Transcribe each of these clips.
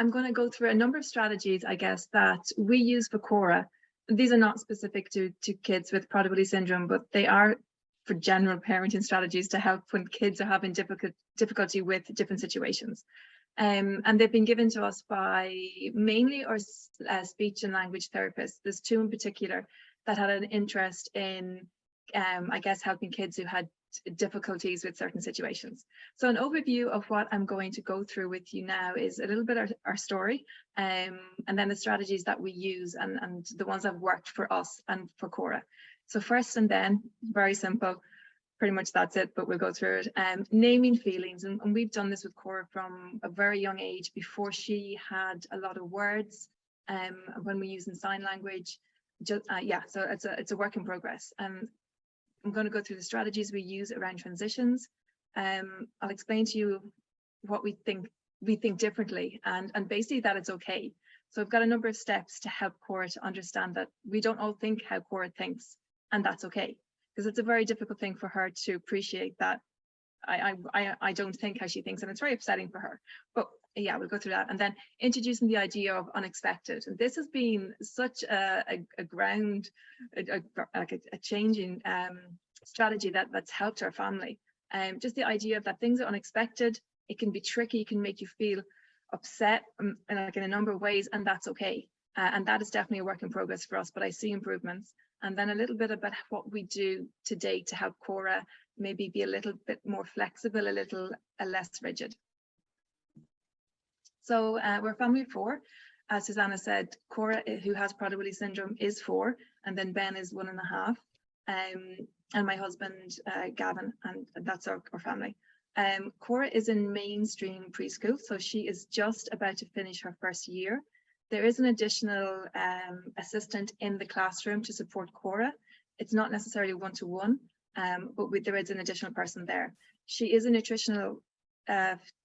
I'm going to go through a number of strategies, I guess, that we use for Cora. These are not specific to kids with Prader-Willi syndrome, but they are for general parenting strategies to help when kids are having difficulty with different situations. And they've been given to us by mainly our speech and language therapists. There's two in particular that had an interest in, I guess, helping kids who had difficulties with certain situations. So an overview of what I'm going to go through with you now is a little bit of our story, and then the strategies that we use and the ones that have worked for us and for Cora. So first and then, very simple, pretty much that's it, but we'll go through it. Naming feelings, and we've done this with Cora from a very young age, before she had a lot of words, when we're using sign language. Yeah, so it's a work in progress. I'm going to go through the strategies we use around transitions. I'll explain to you what we think differently, and basically that it's okay. So I've got a number of steps to help Cora to understand that we don't all think how Cora thinks, and that's okay, because it's a very difficult thing for her to appreciate that I don't think how she thinks, and it's very upsetting for her. But yeah, we'll go through that. And then introducing the idea of unexpected. And this has been such a changing strategy that's helped our family. Just the idea of that things are unexpected, it can be tricky, it can make you feel upset in a number of ways, and that's okay. And that is definitely a work in progress for us, but I see improvements. And then a little bit about what we do today to help Cora maybe be a little bit more flexible, a little less rigid. So we're a family of four. As Susanna said, Cora, who has Prader-Willi syndrome, is 4, and then Ben is 1.5, and my husband, Gavin, and that's our family. Cora is in mainstream preschool, so she is just about to finish her first year. There is an additional assistant in the classroom to support Cora. It's not necessarily one-to-one, but there is an additional person there. She is a nutritional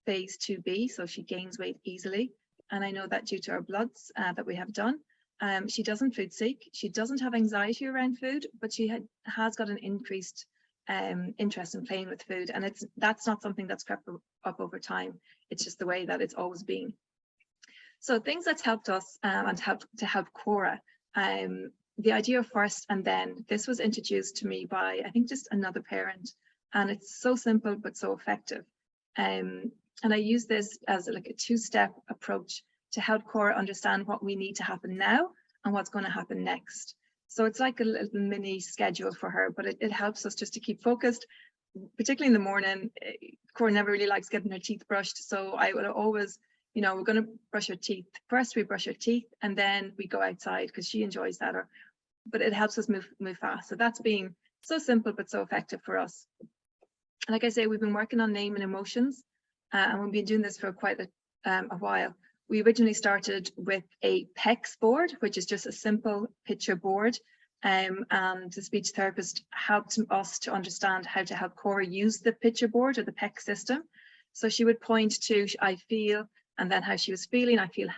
phase 2B, so she gains weight easily, and I know that due to our bloods that we have done. She doesn't food seek, she doesn't have anxiety around food, but she has got an increased interest in playing with food, and that's not something that's crept up over time. It's just the way that it's always been. So things that's helped us and to help Cora, the idea of first and then. This was introduced to me by, I think, just another parent, and it's so simple but so effective. And I use this as like a 2-step approach to help Cora understand what we need to happen now and what's going to happen next. So it's like a little mini schedule for her, but it helps us just to keep focused, particularly in the morning. Cora never really likes getting her teeth brushed, so I will always, we're going to brush her teeth. First we brush her teeth and then we go outside, because she enjoys that. But it helps us move fast. So that's been so simple but so effective for us. Like I say, we've been working on name and emotions, and we've been doing this for quite a while. We originally started with a PECS board, which is just a simple picture board, and the speech therapist helped us to understand how to help Cora use the picture board or the PECS system. So she would point to I feel, and then how she was feeling. I feel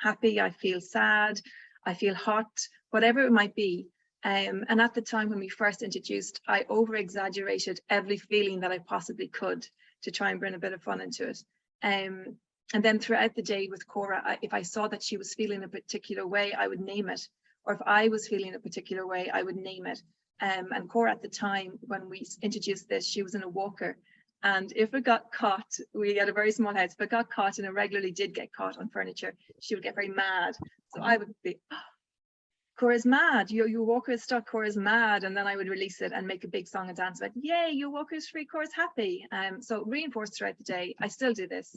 happy, I feel sad, I feel hot, whatever it might be. And at the time when we first introduced, I over-exaggerated every feeling that I possibly could to try and bring a bit of fun into it. And then throughout the day with Cora, if I saw that she was feeling a particular way, I would name it. Or if I was feeling a particular way, I would name it. And Cora at the time, when we introduced this, she was in a walker. And if it got caught, we had a very small house, if it got caught, and it regularly did get caught on furniture, she would get very mad. So I would be, oh, Cora's mad, your walker is stuck, Cora's mad. And then I would release it and make a big song and dance about, yay, your walker's free, Cora's happy. So reinforced throughout the day. I still do this.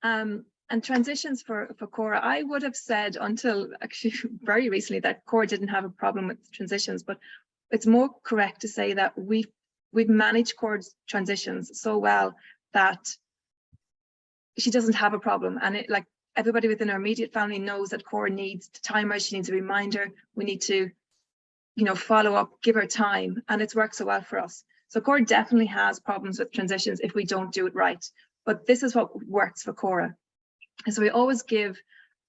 And transitions for Cora, I would have said until actually very recently that Cora didn't have a problem with transitions, but it's more correct to say that we've managed Cora's transitions so well that she doesn't have a problem. And it, like everybody within our immediate family knows that Cora needs timers, she needs a reminder, we need to, follow up, give her time, and it's worked so well for us. So Cora definitely has problems with transitions if we don't do it right. But this is what works for Cora. And so we always give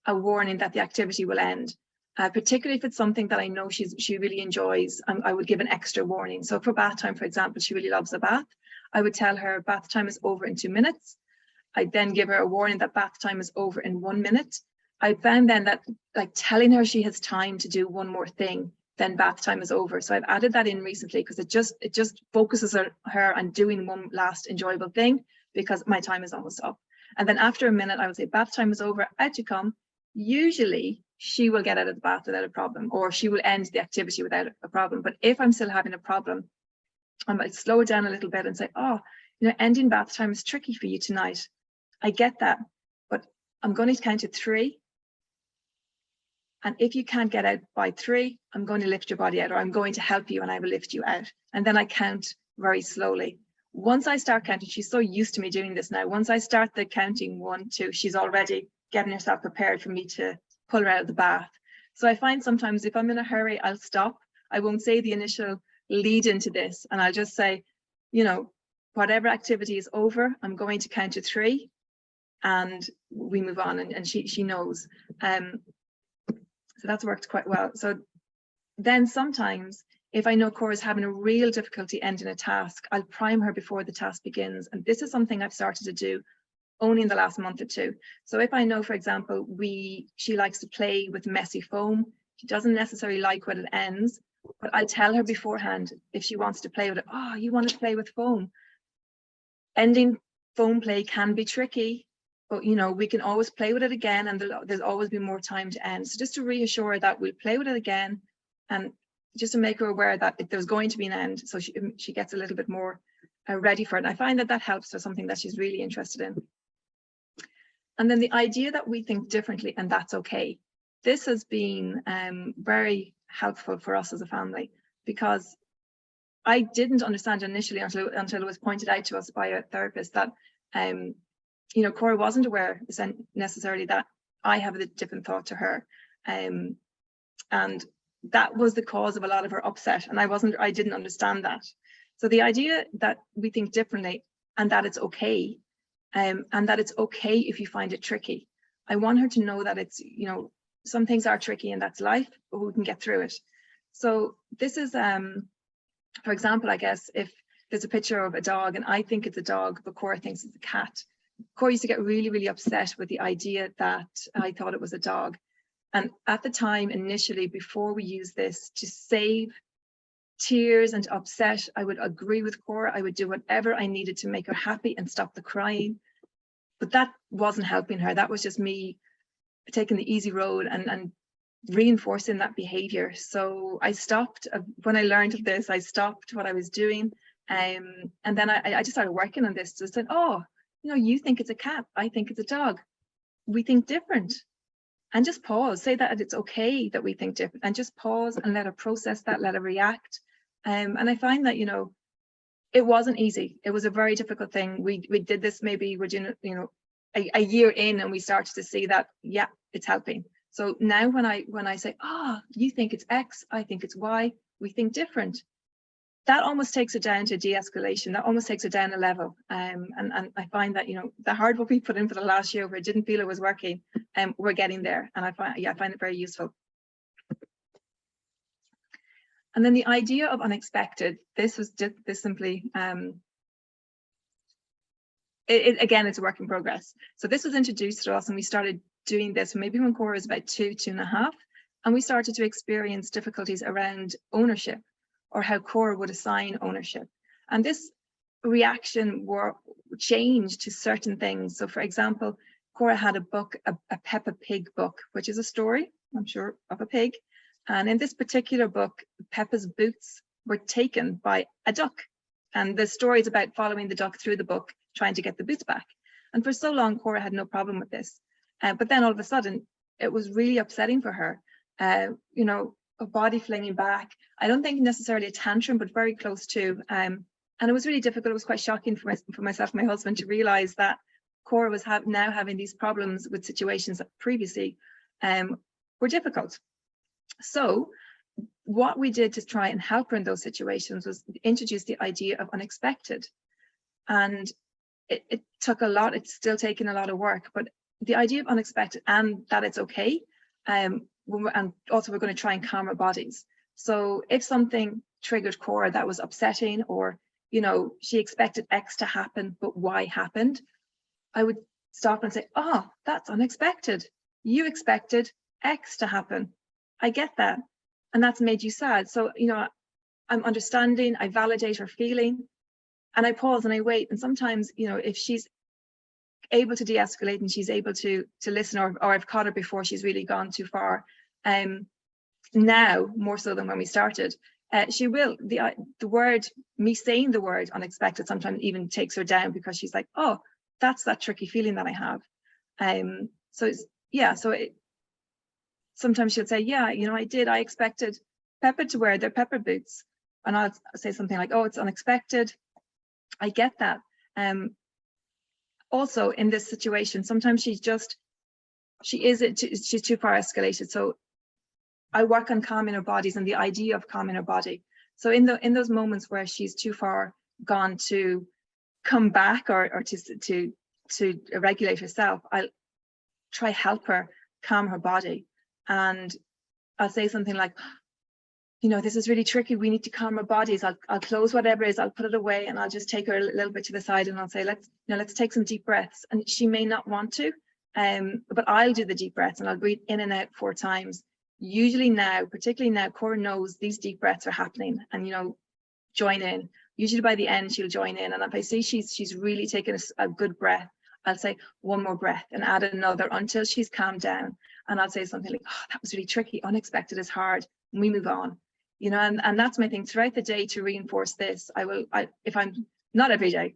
a warning that the activity will end, particularly if it's something that I know she really enjoys. I would give an extra warning. So for bath time, for example, she really loves a bath. I would tell her bath time is over in 2 minutes. I then give her a warning that bath time is over in 1 minute. I found then that like telling her she has time to do one more thing, then bath time is over. So I've added that in recently because it just focuses her on doing one last enjoyable thing because my time is almost up. And then after a minute, I would say bath time is over, out you come. Usually she will get out of the bath without a problem, or she will end the activity without a problem. But if I'm still having a problem, I might slow it down a little bit and say, oh, you know, ending bath time is tricky for you tonight. I get that, but I'm going to count to 3. And if you can't get out by 3, I'm going to lift your body out, or I'm going to help you and I will lift you out. And then I count very slowly. Once I start counting, she's so used to me doing this now. Once I start the counting 1, 2, she's already getting herself prepared for me to pull her out of the bath. So I find sometimes if I'm in a hurry, I'll stop. I won't say the initial lead into this. And I'll just say, you know, whatever activity is over, I'm going to count to 3 and we move on, and she knows. So that's worked quite well. So then sometimes if I know Cora's having a real difficulty ending a task, I'll prime her before the task begins. And this is something I've started to do only in the last month or 2. So if I know, for example, she likes to play with messy foam, she doesn't necessarily like when it ends, but I'll tell her beforehand if she wants to play with it. Oh, you want to play with foam? Ending foam play can be tricky, but you know, we can always play with it again, and there's always be more time to end. So just to reassure that we'll play with it again, and just to make her aware that if there's going to be an end, so she gets a little bit more ready for it. And I find that that helps for something that she's really interested in. And then the idea that we think differently, and that's okay. This has been very helpful for us as a family, because I didn't understand initially until it was pointed out to us by a therapist that you know, Cora wasn't aware necessarily that I have a different thought to her, and that was the cause of a lot of her upset, and I didn't understand that. So the idea that we think differently and that it's okay, and that it's okay if you find it tricky. I want her to know that it's, you know, some things are tricky and that's life, but we can get through it. So this is, for example, I guess if there's a picture of a dog and I think it's a dog, but Cora thinks it's a cat. Cora used to get really, really upset with the idea that I thought it was a dog. And at the time, initially, before we used this, to save tears and upset, I would agree with Cora. I would do whatever I needed to make her happy and stop the crying. But that wasn't helping her. That was just me taking the easy road and reinforcing that behavior. So I stopped. When I learned of this, I stopped what I was doing. And then I just started working on this. So I said, oh, you know, you think it's a cat, I think it's a dog. We think different. And just pause, say that it's okay that we think different, and just pause and let her process that, let her react. And I find that, you know, it wasn't easy. It was a very difficult thing. We did this, maybe we're doing, you know, a year in, and we started to see that, yeah, it's helping. So now when I say, oh, you think it's X, I think it's Y, we think different. That almost takes it down to de-escalation. That almost takes it down a level. And I find that, you know, the hard work we put in for the last year where I didn't feel it was working, we're getting there. And I find it very useful. And then the idea of unexpected, this was just this simply, again, it's a work in progress. So this was introduced to us and we started doing this maybe when Cora was about 2.5, and we started to experience difficulties around ownership, or how Cora would assign ownership. And this reaction changed to certain things. So for example, Cora had a book, a Peppa Pig book, which is a story, I'm sure, of a pig. And in this particular book, Peppa's boots were taken by a duck. And the story is about following the duck through the book, trying to get the boots back. And for so long, Cora had no problem with this. But then all of a sudden, it was really upsetting for her. You know, a body flinging back. I don't think necessarily a tantrum, but very close to. And it was really difficult. It was quite shocking for myself and my husband to realize that Cora was now having these problems with situations that previously were difficult. So what we did to try and help her in those situations was introduce the idea of unexpected. And it took a lot. It's still taking a lot of work, but the idea of unexpected and that it's okay. And also we're going to try and calm our bodies. So if something triggered Cora that was upsetting, or, you know, she expected X to happen, but Y happened, I would stop and say, oh, that's unexpected. You expected X to happen. I get that. And that's made you sad. So, you know, I'm understanding, I validate her feeling, and I pause and I wait. And sometimes, you know, if she's able to de-escalate and she's able to listen, or I've caught her before she's really gone too far, now more so than when we started, she will, the word, me saying the word unexpected sometimes even takes her down, because she's like, oh, that's that tricky feeling that I have. So it's, yeah, so sometimes she'll say, yeah, you know, I expected Pepper to wear their pepper boots. And I'll say something like, oh, it's unexpected. I get that. Also in this situation, sometimes she's too far escalated. So I work on calming her bodies and the idea of calming her body. So in those moments where she's too far gone to come back or to regulate herself, I'll try help her calm her body. And I'll say something like, you know, this is really tricky. We need to calm our bodies. I'll close whatever it is, I'll put it away, and I'll just take her a little bit to the side, and I'll say, let's take some deep breaths. And she may not want to, but I'll do the deep breaths, and I'll breathe in and out 4 times. Usually now, particularly now, Cora knows these deep breaths are happening, and, you know, join in. Usually by the end, she'll join in. And if I see she's really taken a good breath, I'll say 1 more breath and add another until she's calmed down. And I'll say something like, oh, that was really tricky. Unexpected is hard. And we move on. You know, and that's my thing throughout the day to reinforce this. If I'm not every day,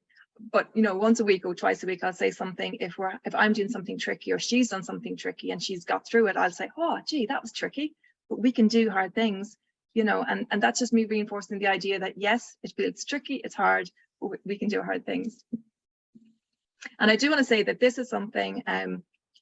but, you know, once a week or twice a week, I'll say something. If I'm doing something tricky or she's done something tricky and she's got through it, I'll say, oh, gee, that was tricky, but we can do hard things, you know, and that's just me reinforcing the idea that, yes, it feels tricky, it's hard, but we can do hard things. And I do want to say that this is something,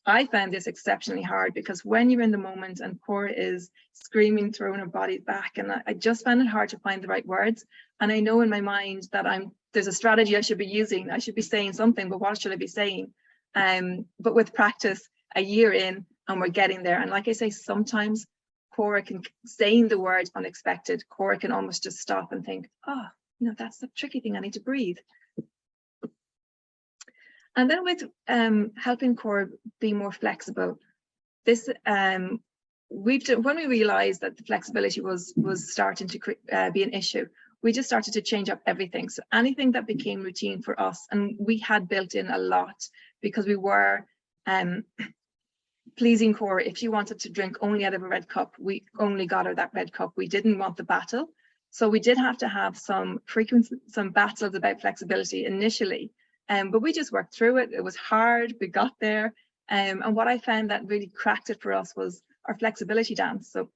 I found this exceptionally hard, because when you're in the moment and Cora is screaming, throwing her body back, and I just found it hard to find the right words. And I know in my mind that there's a strategy I should be using. I should be saying something, but what should I be saying? But with practice, a year in, and we're getting there. And like I say, sometimes Cora can, saying the word unexpected, Cora can almost just stop and think, oh, you know, that's the tricky thing, I need to breathe. And then with helping Cora be more flexible, this when we realized that the flexibility was starting to be an issue, we just started to change up everything. So anything that became routine for us, and we had built in a lot, because we were pleasing Cora. If she wanted to drink only out of a red cup, we only got her that red cup. We didn't want the battle. So we did have to have some battles about flexibility initially. But we just worked through it. It was hard, we got there. And what I found that really cracked it for us was our flexibility dance. So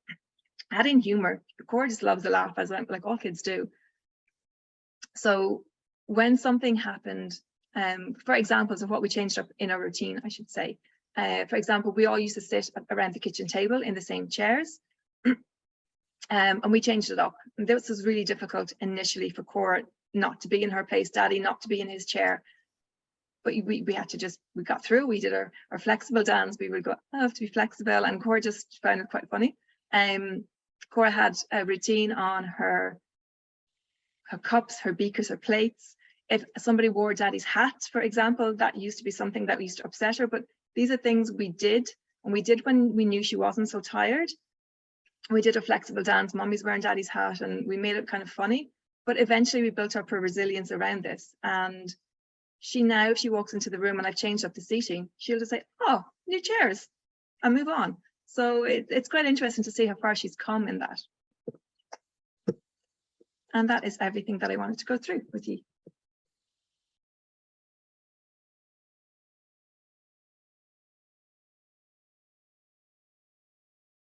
adding humor. Cora just loves a laugh, as like all kids do. So when something happened, for examples of what we changed up in our routine, I should say. For example, we all used to sit around the kitchen table in the same chairs. And we changed it up. And this was really difficult initially for Cora, not to be in her place, Daddy not to be in his chair. But we had to we got through. We did our flexible dance. We would go, I have to be flexible, and Cora just found it quite funny. Cora had a routine on her cups, her beakers, her plates. If somebody wore Daddy's hat, for example, that used to be something that used to upset her. But these are things we did, and we did when we knew she wasn't so tired. We did a flexible dance. Mommy's wearing Daddy's hat, and we made it kind of funny. But eventually we built up her resilience around this. And she now, if she walks into the room and I've changed up the seating, she'll just say, oh, new chairs, and move on. So it's quite interesting to see how far she's come in that. And that is everything that I wanted to go through with you.